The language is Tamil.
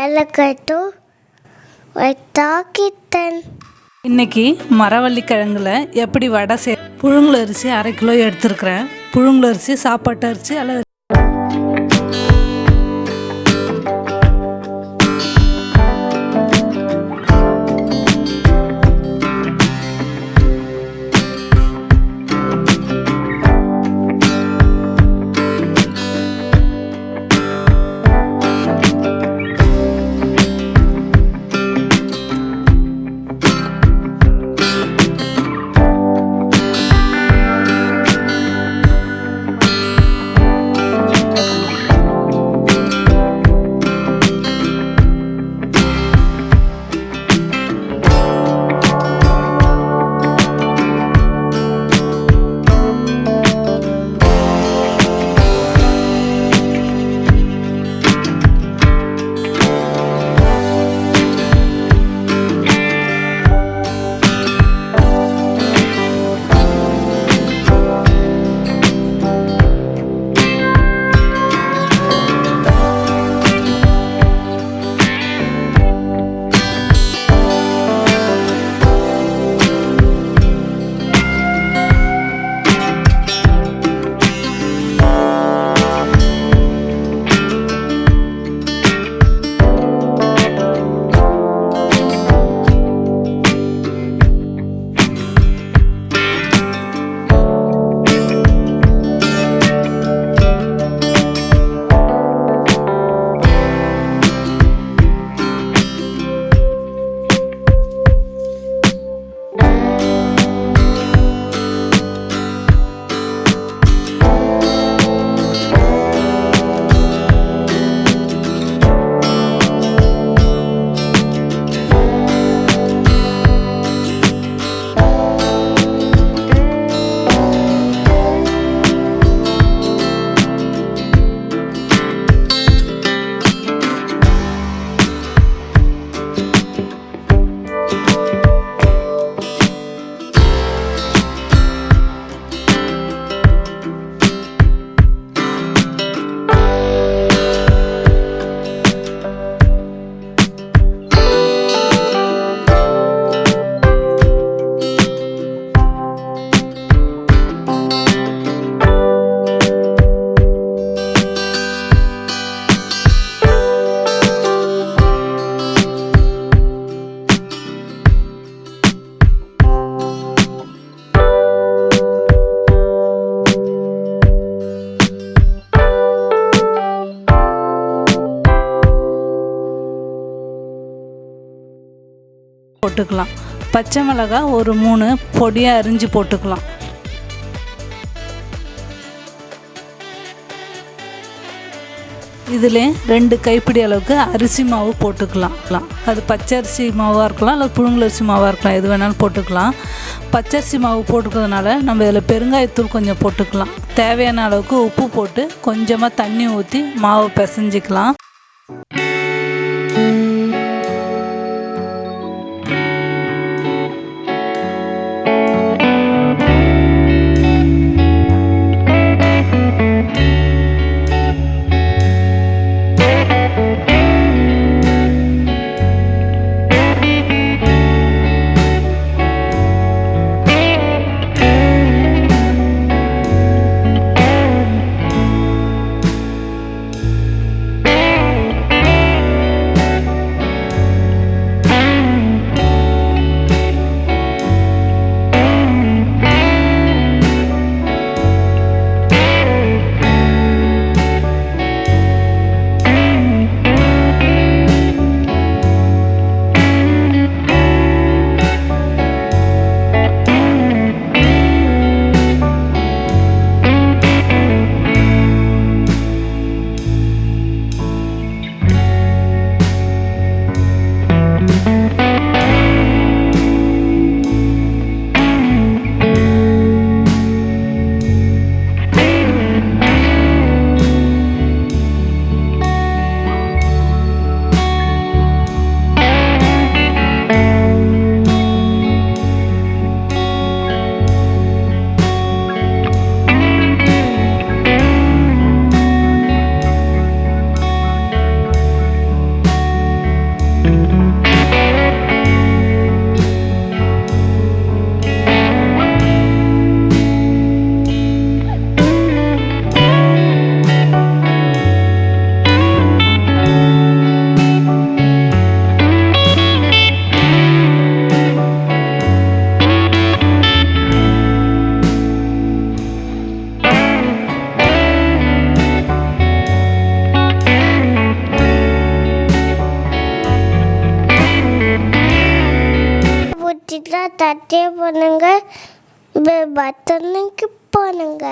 எலக்கட்டு வைத்தாக்கித்தன். இன்றைக்கி மரவள்ளி கிழங்குல எப்படி வடை புழுங்கல் அரிசி 1/2 கிலோ எடுத்துருக்கிறேன். புழுங்கல் அரிசி, சாப்பாட்டு அரிசி அல்லது போட்டுக்கலாம். பச்சை மிளகாய் ஒரு 3 பொடியாக அரிஞ்சு போட்டுக்கலாம். இதில் 2 கைப்பிடி அளவுக்கு அரிசி மாவு போட்டுக்கலாம். அது பச்சரிசி மாவாக இருக்கலாம், இல்லை புழுங்கலரிசி மாவாக இருக்கலாம், எது வேணாலும் போட்டுக்கலாம். பச்சரிசி மாவு போட்டுக்கிறதுனால நம்ம இதில் பெருங்காயத்தூள் கொஞ்சம் போட்டுக்கலாம். தேவையான அளவுக்கு உப்பு போட்டு கொஞ்சமாக தண்ணி ஊற்றி மாவு பிசைஞ்சிக்கலாம். தட்டே பண்ணுங்க பட்டனுக்கு பண்ணுங்க.